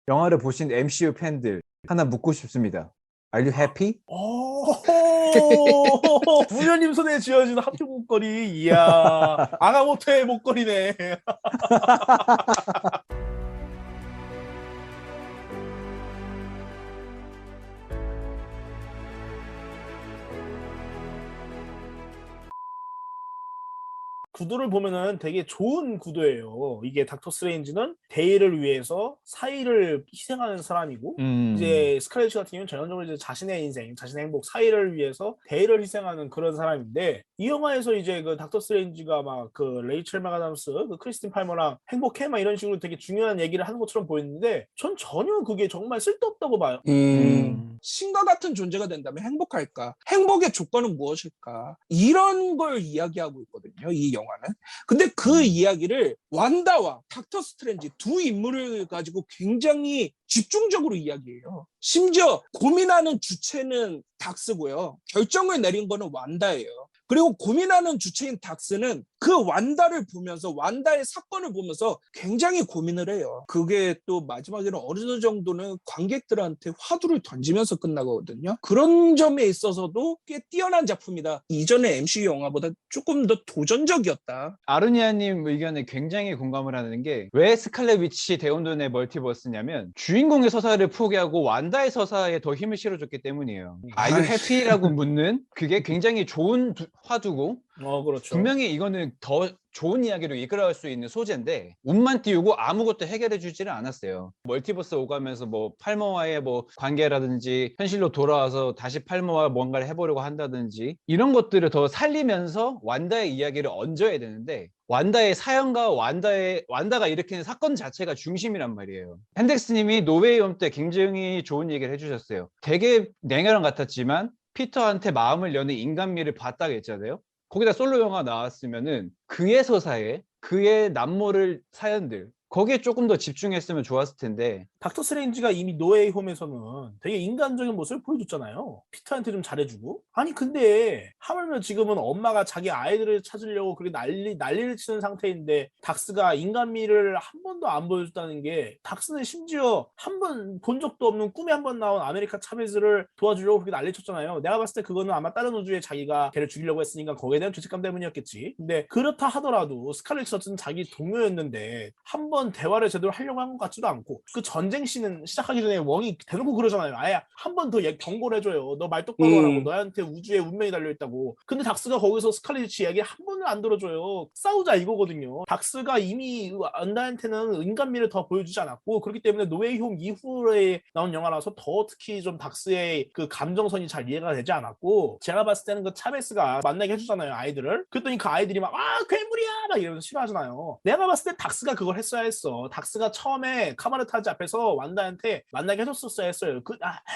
영화를 보신 MCU 팬들 하나 묻고 싶습니다. Are you happy? 부녀님 손에 쥐어진 학교 목걸이. 이야, 아가모토의 목걸이네. 구도를 보면은 되게 좋은 구도예요. 이게 닥터 스트레인지는 대의를 위해서 사이를 희생하는 사람이고, 이제 스칼렛 위치 같은 경우는 전형적으로 이제 자신의 인생, 자신의 행복, 사이를 위해서 대의를 희생하는 그런 사람인데, 이 영화에서 이제 그 닥터 스트레인지가 막 그 레이첼 마가담스, 그 크리스틴 팔머랑 행복해? 막 이런 식으로 되게 중요한 얘기를 하는 것처럼 보였는데, 전 전혀 그게 정말 쓸데없다고 봐요. 신과 같은 존재가 된다면 행복할까? 행복의 조건은 무엇일까? 이런 걸 이야기하고 있거든요, 이 영화는. 근데 그 이야기를 완다와 닥터 스트레인지 두 인물을 가지고 굉장히 집중적으로 이야기해요. 심지어 고민하는 주체는 닥스고요. 결정을 내린 거는 완다예요. 그리고 고민하는 주체인 닥스는 그 완다를 보면서, 완다의 사건을 보면서 굉장히 고민을 해요. 그게 또 마지막에는 어느 정도는 관객들한테 화두를 던지면서 끝나거든요. 그런 점에 있어서도 꽤 뛰어난 작품이다. 이전의 MCU 영화보다 조금 더 도전적이었다. 아르니아님 의견에 굉장히 공감을 하는 게, 왜 스칼렛 위치 대혼돈의 멀티버스냐면 주인공의 서사를 포기하고 완다의 서사에 더 힘을 실어줬기 때문이에요. Are you happy라고 묻는 그게 굉장히 좋은 화두고, 그렇죠. 분명히 이거는 더 좋은 이야기로 이끌어갈 수 있는 소재인데 운만 띄우고 아무것도 해결해 주지는 않았어요. 멀티버스 오가면서 뭐 팔머와의 뭐 관계라든지 현실로 돌아와서 다시 팔머와 뭔가를 해보려고 한다든지 이런 것들을 더 살리면서 완다의 이야기를 얹어야 되는데, 완다의 사연과 완다가 일으키는 사건 자체가 중심이란 말이에요. 핸덱스님이 노웨이 홈 때 굉장히 좋은 얘기를 해주셨어요. 되게 냉혈한 같았지만 피터한테 마음을 여는 인간미를 봤다고 했잖아요. 거기다 솔로 영화 나왔으면은 그의 서사에, 그의 남모를 사연들, 거기에 조금 더 집중했으면 좋았을 텐데. 닥터 스트레인지가 이미 노웨이 홈에서는 되게 인간적인 모습을 보여줬잖아요. 피터한테 좀 잘해주고. 아니 근데 하물며 지금은 엄마가 자기 아이들을 찾으려고 그렇게 난리를 치는 상태인데 닥스가 인간미를 한 번도 안 보여줬다는 게, 닥스는 심지어 한 번 본 적도 없는 꿈에 한 번 나온 아메리카 차베즈를 도와주려고 그렇게 난리 쳤잖아요. 내가 봤을 때 그거는 아마 다른 우주에 자기가 걔를 죽이려고 했으니까 거기에 대한 죄책감 때문이었겠지. 근데 그렇다 하더라도 스칼렛 위치는 자기 동료였는데 한 번 대화를 제대로 하려고 한 것 같지도 않고, 그 전쟁 씬은 시작하기 전에 웡이 대놓고 그러잖아요. 아예 한 번 더 경고를 해줘요. 너 말 똑바로 하라고. 너한테 우주의 운명이 달려있다고. 근데 닥스가 거기서 스칼렛 위치 이야기 한 번을 안 들어줘요. 싸우자 이거거든요. 닥스가 이미 안다한테는 인간미를 더 보여주지 않았고, 그렇기 때문에 노웨이 홈 이후에 나온 영화라서 더 특히 좀 닥스의 그 감정선이 잘 이해가 되지 않았고, 제가 봤을 때는 그 차베스가 만나게 해주잖아요, 아이들을. 그랬더니 그 아이들이 막 괴물이야 막 이러면서 싫어하잖아요. 내가 봤을 때 닥스가 그걸 했어야 했어. 닥스가 처음에 카마르타즈 앞에서 완다한테 만나게 해줬었어야 했어요.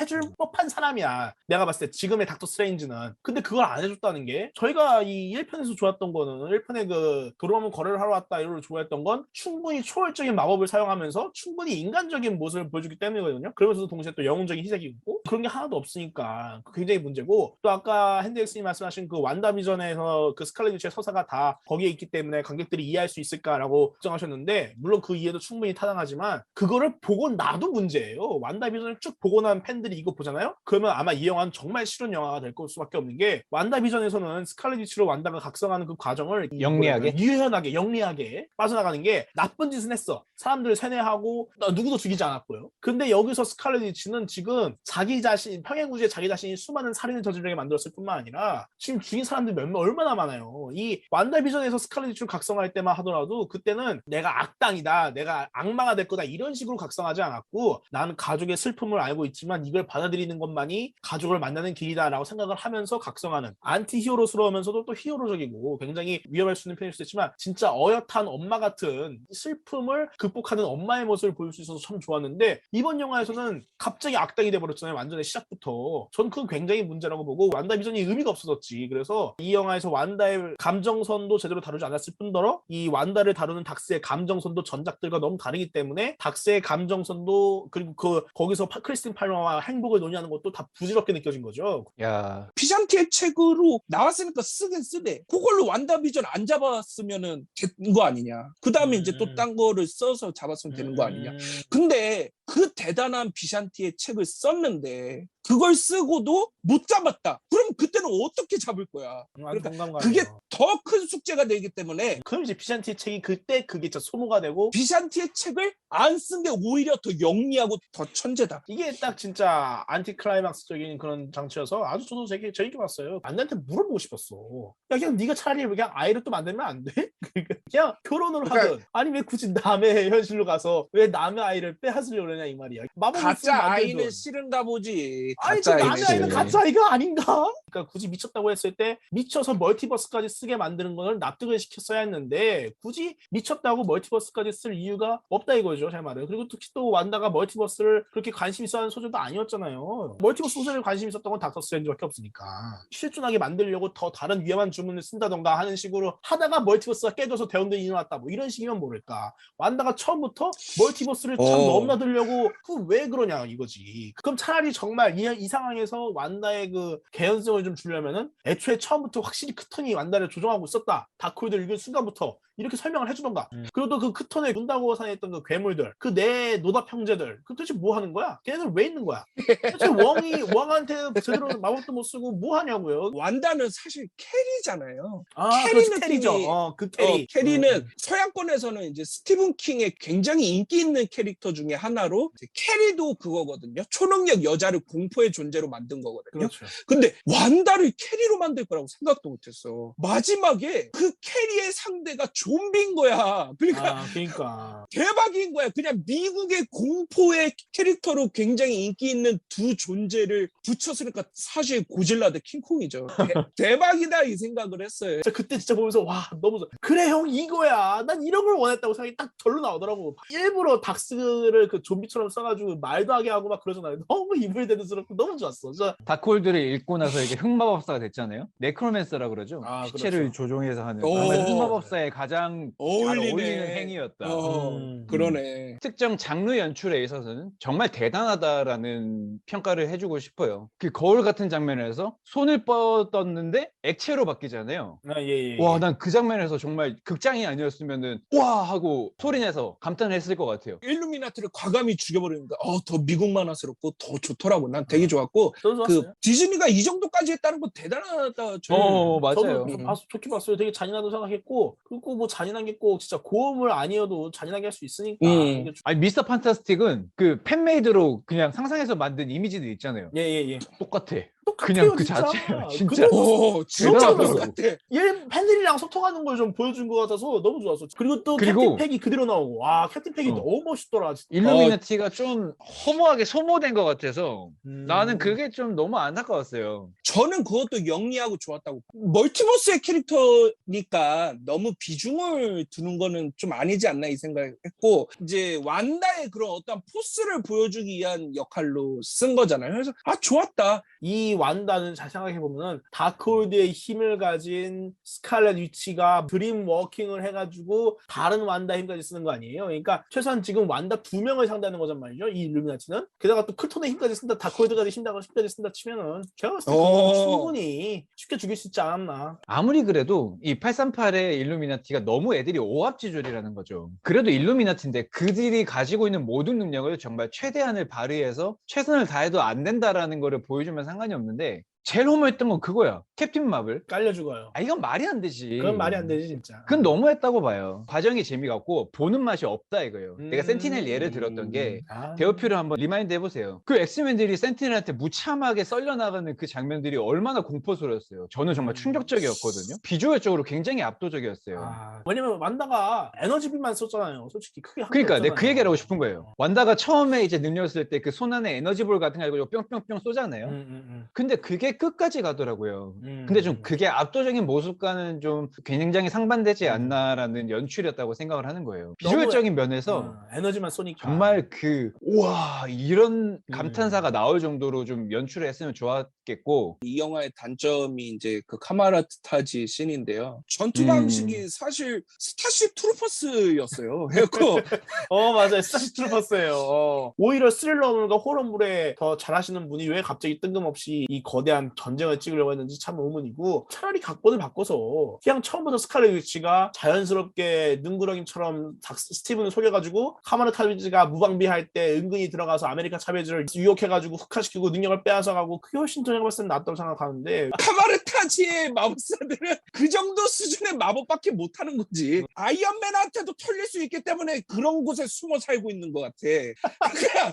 해줄 법한 사람이야, 내가 봤을 때 지금의 닥터 스트레인지는. 근데 그걸 안 해줬다는 게, 저희가 이 1편에서 좋았던 거는, 1편에 그 도로하면 거래를 하러 왔다 이걸 좋아했던 건 충분히 초월적인 마법을 사용하면서 충분히 인간적인 모습을 보여주기 때문이거든요. 그러면서도 동시에 또 영웅적인 희생이 있고, 그런 게 하나도 없으니까 굉장히 문제고, 또 아까 핸드엑스님 말씀하신 그 완다비전에서 그 스칼렛 위치의 서사가 다 거기에 있기 때문에 관객들이 이해할 수 있을까라고 걱정하셨는데, 물론 그 이해도 충분히 타당하지만 그거를 보고 나도 문제예요. 완다비전을 쭉 보고 난 팬들이 이거 보잖아요? 그러면 아마 이 영화는 정말 싫은 영화가 될 수밖에 없는 게, 완다비전에서는 스칼렛 위치로 완다가 각성하는 그 과정을 영리하게? 유연하게, 영리하게 빠져나가는 게, 나쁜 짓은 했어. 사람들 세뇌하고 누구도 죽이지 않았고요. 근데 여기서 스칼렛 위치는 지금 자기 자신, 평행우주에 자기 자신이 수많은 살인을 저지르게 만들었을 뿐만 아니라 지금 죽인 사람들이 얼마나 많아요. 이 완다비전에서 스칼렛 위치를 각성할 때만 하더라도 그때는 내가 악당이다, 내가 악마가 될 거다, 이런 식으로 각성하지 않았고, 나는 가족의 슬픔을 알고 있지만 이걸 받아들이는 것만이 가족을 만나는 길이다라고 생각을 하면서 각성하는, 안티 히어로스러우면서도 또 히어로적이고 굉장히 위험할 수 있는 편일 수 있지만 진짜 어엿한 엄마 같은 슬픔을 극복하는 엄마의 모습을 보일 수 있어서 참 좋았는데, 이번 영화에서는 갑자기 악당이 돼버렸잖아요, 완전히 시작부터. 전 그건 굉장히 문제라고 보고, 완다비전이 의미가 없어졌지. 그래서 이 영화에서 완다의 감정선도 제대로 다루지 않았을 뿐더러 이 완다를 다루는 닥스의 감정선도 전작들과 너무 다르기 때문에 닥스의 감정선도, 그리고 거기서 크리스틴 팔머와 행복을 논의하는 것도 다 부질없게 느껴진 거죠. 야, 비잔티의 책으로 나왔으니까 쓰긴 쓰되, 그걸로 완다비전 안 잡았으면은 된 거 아니냐. 그 다음에 이제 또 딴 거를 써서 잡았으면 되는 거 아니냐. 근데 그 대단한 비샨티의 책을 썼는데 그걸 쓰고도 못 잡았다. 그럼 그때는 어떻게 잡을 거야? 그러니까 공감 그게 가네요. 더 큰 숙제가 되기 때문에 그럼 이제 비샨티 책이 그때 그게 진짜 소모가 되고 비샨티의 책을 안 쓴 게 오히려 더 영리하고 더 천재다. 이게 딱 진짜 안티클라이막스적인 그런 장치여서 아주 저도 되게 재밌게 봤어요. 안나한테 물어보고 싶었어. 야 그냥 네가 차라리 그냥 아이를 또 만들면 안 돼? 그냥 결혼을 그러니까 하든 아니 왜 굳이 남의 현실로 가서 왜 남의 아이를 빼앗으려고 그러냐 이 말이야. 마법을 가짜 쓰면 안 아이는 되든. 싫은가 보지. 아니 가짜 저 아이는 남의 아이는 그치. 가짜 아이가 아닌가? 그러니까 굳이 미쳤다고 했을 때 미쳐서 멀티버스까지 쓰게 만드는 거를 납득을 시켰어야 했는데 굳이 미쳤다고 멀티버스까지 쓸 이유가 없다 이거죠 제 말은. 그리고 특히 또 완다가 멀티버스를 그렇게 관심 있어 하는 소재도 아니었잖아요. 멀티버스 소재를 관심 있었던 건 닥터 스트레인지밖에 없으니까 실존하게 만들려고 더 다른 위험한 주문을 쓴다던가 하는 식으로 하다가 멀티버스가 깨져서 대원들이 일어났다 뭐 이런 식이면 모를까. 완다가 처음부터 멀티버스를 참 넘나들려고 그 왜 그러냐 이거지. 그럼 차라리 정말 이 상황에서 완다의 그 개연성을 좀 주려면은 애초에 처음부터 확실히 크턴이 완다를 조종하고 있었다. 다크홀드를 읽은 순간부터 이렇게 설명을 해주던가. 그리고 또 그 크턴에 눈다고 사했던 그 괴물들, 그 내 노답 형제들, 그 도대체 뭐 하는 거야? 걔네들 왜 있는 거야? 도대체 왕한테 제대로 마법도 못 쓰고 뭐 하냐고요? 완다는 사실 캐리잖아요. 아, 캐리 그렇지, 캐리죠. 느낌이- 그 캐리. 캐리는 서양권에서는 이제 스티븐 킹의 굉장히 인기 있는 캐릭터 중에 하나로 이제 캐리도 그거거든요. 초능력 여자를 공포의 존재로 만든 거거든요. 그렇죠. 근데 완다를 캐리로 만들 거라고 생각도 못했어. 마지막에 그 캐리의 상대가 좀비인 거야. 그러니까 그러니까. 대박인 거야. 그냥 미국의 공포의 캐릭터로 굉장히 인기 있는 두 존재를 붙였으니까 사실 고질라 대 킹콩이죠. 대박이다 이 생각을 했어요. 진짜 그때 진짜 보면서 와 너무 그래 형 이거야. 난 이런 걸 원했다고 생각이 딱 절로 나오더라고. 일부러 닥스를 그 좀비처럼 써가지고 말도 하게 하고 막 그러잖아요. 너무 이불대드스럽고 너무 좋았어. 진짜. 다크홀드를 읽고 나서 이게 흑마법사가 됐잖아요. 네크로맨서라 그러죠. 아, 시체를 그렇죠. 조종해서 하는 오. 정말 흑마법사의 가장 잘 어울리네. 어울리는 행위였다. 그러네. 특정 장르 연출에 있어서는 정말 대단하다라는 평가를 해주고 싶어요. 그 거울 같은 장면에서 손을 뻗었는데 액체로 바뀌잖아요. 예. 와, 난 그 장면에서 정말 극장이 아니었으면은 와 하고 소리내서 감탄했을 것 같아요. 일루미나티를 과감히 죽여버리니까 더 미국 만화스럽고 더 좋더라고. 난 되게 좋았고 저도 그 좋았어요. 디즈니가 이 정도까지 했다는 건 대단하다. 맞아요. 저도 좋게 봤어요. 되게 잔인하다고 생각했고 그리고 뭐 잔인한 게 꼭 진짜 고음을 아니어도 잔인하게 할 수 있으니까. 이게 아니 미스터 판타스틱은 그 팬메이드로 그냥 상상해서 만든 이미지들 있잖아요. 예. 똑같아. 똑같아요, 그냥 그 진짜. 자체예요, 진짜. 그대로 진짜 대단하더라고. 똑같아. 얘 팬들이랑 소통하는 걸 좀 보여준 것 같아서 너무 좋았어. 그리고 또 그리고- 캡틴 팩이 그대로 나오고 와 캡틴 팩이 어. 너무 멋있더라. 진짜. 일루미나티가 좀 허무하게 소모된 것 같아서 나는 음. 그게 좀 너무 안타까웠어요. 저는 그것도 영리하고 좋았다고. 멀티버스의 캐릭터니까 너무 비중을 두는 거는 좀 아니지 않나 이 생각했고 이제 완다의 그런 어떤 포스를 보여주기 위한 역할로 쓴 거잖아요. 그래서 좋았다. 이 완다는 잘 생각해보면은 다크홀드의 힘을 가진 스칼렛 위치가 드림 워킹을 해가지고 다른 완다 힘까지 쓰는 거 아니에요? 그러니까 최소한 지금 완다 2명을 상대하는 거란 말이죠. 이 일루미나티는. 게다가 또 클톤의 힘까지 쓴다, 다크홀드까지 힘까지 쓴다 치면은 제가 봤을 때 그건 충분히 쉽게 죽일 수 있지 않았나. 아무리 그래도 이 838의 일루미나티가 너무 애들이 오합지졸이라는 거죠. 그래도 일루미나티인데 그들이 가지고 있는 모든 능력을 정말 최대한을 발휘해서 최선을 다해도 안 된다라는 거를 보여주면 상관이 없는데 제일 허무했던 건 그거야. 캡틴 마블. 깔려 죽어요. 이건 말이 안 되지. 그건 말이 안 되지 진짜. 그건 너무했다고 봐요. 과정이 재미가 없고 보는 맛이 없다 이거예요. 내가 센티넬 예를 들었던 게 대어표를 한번 리마인드 해보세요. 그 엑스맨들이 센티넬한테 무참하게 썰려나가는 그 장면들이 얼마나 공포스러웠어요. 저는 정말 충격적이었거든요. 비주얼적으로 굉장히 압도적이었어요. 왜냐면 완다가 에너지빔만 썼잖아요. 솔직히 크게 그러니까 내가 그 얘기를 하고 싶은 거예요. 완다가 처음에 이제 능력을 쓸 때 그 손 안에 에너지볼 같은 거 가지고 뿅뿅뿅 쏘잖아요. 근데 그게 끝까지 가더라고요. 근데 좀 그게 압도적인 모습과는 좀 굉장히 상반되지 않나라는 연출이었다고 생각을 하는 거예요. 비주얼적인 면에서 에너지만 쏘니까 정말 우와 이런 감탄사가 나올 정도로 좀 연출을 했으면 좋았겠고. 이 영화의 단점이 이제 그 카마라타지 씬인데요. 전투 방식이 사실 스타쉽 트루퍼스였어요. 그래갖고 맞아요. 스타쉽 트루퍼스예요. 오히려 스릴러물과 호러물에 더 잘하시는 분이 왜 갑자기 뜬금없이 이 거대한 대한 전쟁을 찍으려고 했는지 참 의문이고 차라리 각본을 바꿔서 그냥 처음부터 스칼렛 위치가 자연스럽게 능구렁이처럼 스티븐을 속여가지고 카마르 타비즈가 무방비할 때 은근히 들어가서 아메리카 차베즈를 유혹해가지고 흑화시키고 능력을 빼앗아가고 그게 훨씬 더 제가 봤을 땐 낫다고 생각하는데 카마르타지의 마법사들은 그 정도 수준의 마법밖에 못하는 거지. 아이언맨한테도 털릴 수 있기 때문에 그런 곳에 숨어 살고 있는 것 같아. 그냥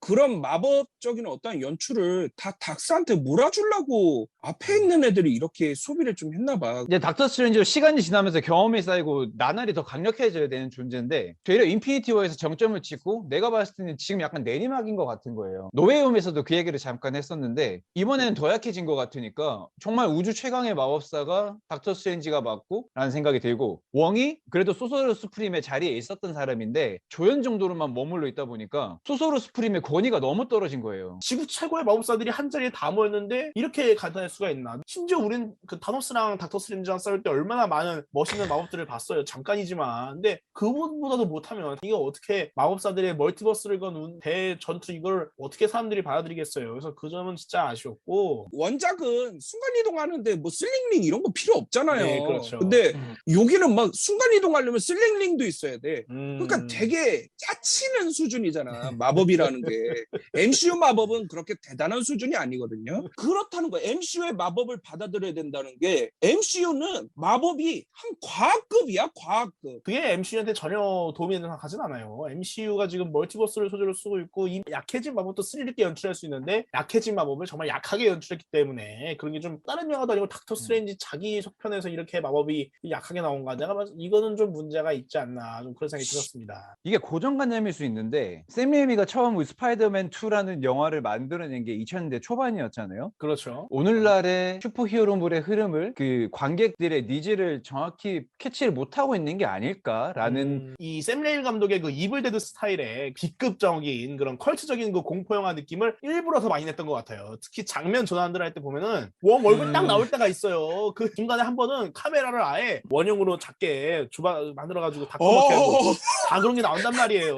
그런 마법적인 어떤 연출을 다 닥스한테 몰아주려고 앞에 있는 애들이 이렇게 소비를 좀 했나 봐. 이제 닥터 스트레인지로 시간이 지나면서 경험이 쌓이고 나날이 더 강력해져야 되는 존재인데 되려 인피니티 워에서 정점을 찍고 내가 봤을 때는 지금 약간 내리막인 것 같은 거예요. 노웨이홈에서도 그 얘기를 잠깐 했었는데 이번에는 더 약해진 것 같으니까 정말 우주 최강의 마법사가 닥터 스트레인지가 맞고 라는 생각이 들고 웡이 그래도 소서러 수프림의 자리에 있었던 사람인데 조연 정도로만 머물러 있다 보니까 소서러 수프림의 권위가 너무 떨어진 거예요. 지구 최고의 마법사들이 한 자리에 다 모였는데 이렇게 간단할 수가 있나? 심지어 우린 그 타노스랑 닥터 스트레인지랑 싸울 때 얼마나 많은 멋있는 마법들을 봤어요. 잠깐이지만. 근데 그분보다도 못하면 이거 어떻게 마법사들의 멀티버스를 건 대전투 이걸 어떻게 사람들이 받아들이겠어요. 그래서 그 점은 진짜 아쉬웠고. 원작은 순간이동하는데 뭐 슬링링 이런 거 필요 없잖아요. 네, 그렇죠. 근데 여기는 막 순간이동하려면 슬링링도 있어야 돼. 그러니까 되게 짜치는 수준이잖아. 마법이라는 게. MCU 마법은 그렇게 대단한 수준이 아니거든요. 그렇다는 거야. MCU의 마법을 받아들여야 된다는 게 MCU는 마법이 한 과학급이야. 과학급. 그게 MCU한테 전혀 도움이 되는 생각하진 않아요. MCU가 지금 멀티버스를 소재로 쓰고 있고 이 약해진 마법도 스릴 있게 연출할 수 있는데 약해진 마법을 정말 약하게 연출했기 때문에 그런 게 좀 다른 영화도 아니고 닥터 스트레인지 자기 속편에서 이렇게 마법이 약하게 나온가 내가 봐서 이거는 좀 문제가 있지 않나 좀 그런 생각이 들었습니다. 이게 고정관념일 수 있는데 샘 레이미가 처음 스파이더맨 2라는 영화를 만들어낸 게 2000년대 초반이었잖아요. 그렇죠. 오늘날의 슈퍼히어로물의 흐름을 그 관객들의 니즈를 정확히 캐치를 못하고 있는 게 아닐까라는 이 샘 레이미 감독의 그 이블데드 스타일의 B급적인 그런 컬트적인 그 공포 영화 느낌을 일부러 더 많이 냈던 것 같아요. 특히 장면 전환들 할 때 보면은 웡 얼굴 딱 나올 때가 있어요. 그 중간에 한 번은 카메라를 아예 원형으로 작게 만들어가지고 다 꺼놓게 하고 다 그런 게 나온단 말이에요.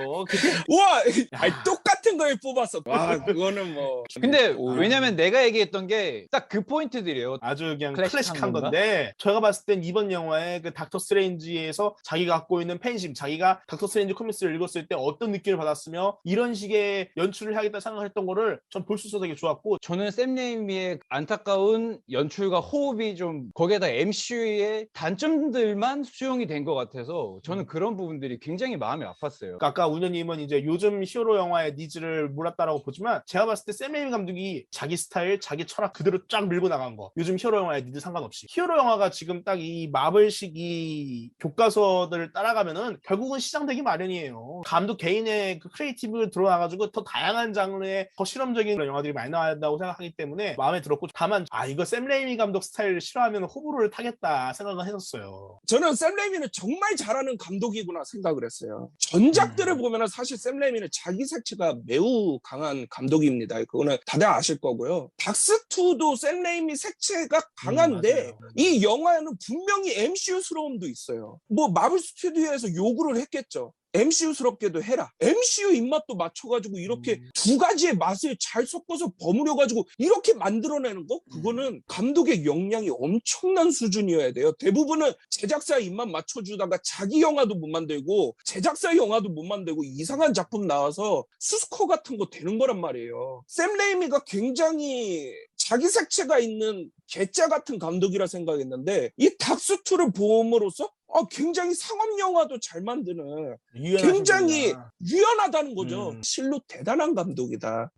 우와! 아니, 똑같은 걸 뽑았어. 와, 그거는 뭐. 근데 왜냐면 내가 얘기했던 게 딱 그 포인트들이에요. 아주 그냥 클래식한 클래식한 건가? 건데 제가 봤을 땐 이번 영화의 그 닥터 스트레인지에서 자기가 갖고 있는 팬심 자기가 닥터 스트레인지 코믹스를 읽었을 때 어떤 느낌을 받았으며 이런 식의 연출을 해야겠다 생각했던 거를 전 볼 수 있어서 되게 좋았고 저는 샘 레이미의 안타까운 연출과 호흡이 좀 거기에다 MCU의 단점들만 수용이 된 것 같아서 저는 그런 부분들이 굉장히 마음이 아팠어요. 그러니까 아까 운현님은 이제 요즘 히어로 영화의 니즈를 몰랐다라고 보지만 제가 봤을 때 샘 레이미 감독이 자기 스타일, 자기 철학 그대로 쫙 밀고 나간 거. 요즘 히어로 영화의 니즈 상관없이. 히어로 영화가 지금 딱 이 마블식 이 교과서들을 따라가면은 결국은 시장되기 마련이에요. 감독 개인의 그 크리에이티브 들어와가지고 더 다양한 장르의 더 실험적인 그런 영화들이 많이 나와야 한다고 생각하기 때문에 마음에 들었고 다만 이거 샘 레이미 감독 스타일을 싫어하면 호불호를 타겠다 생각은 했었어요. 저는 샘 레이미는 정말 잘하는 감독이구나 생각을 했어요. 전작들을 보면 사실 샘 레이미는 자기 색채가 매우 강한 감독입니다. 그거는 다들 아실 거고요. 닥스2도 샘 레이미 색채가 강한데 이 영화에는 분명히 MCU스러움도 있어요. 뭐 마블 스튜디오에서 요구를 했겠죠. MCU스럽게도 해라. MCU 입맛도 맞춰가지고 이렇게 두 가지의 맛을 잘 섞어서 버무려가지고 이렇게 만들어내는 거? 그거는 감독의 역량이 엄청난 수준이어야 돼요. 대부분은 제작사 입맛 맞춰주다가 자기 영화도 못 만들고 제작사 영화도 못 만들고 이상한 작품 나와서 수스커 같은 거 되는 거란 말이에요. 샘 레이미가 굉장히 자기 색채가 있는 괴짜 같은 감독이라 생각했는데 이 닥스2를 보험으로써 굉장히 상업 영화도 잘 만드는 굉장히 유연하다는 거죠. 실로 대단한 감독이다.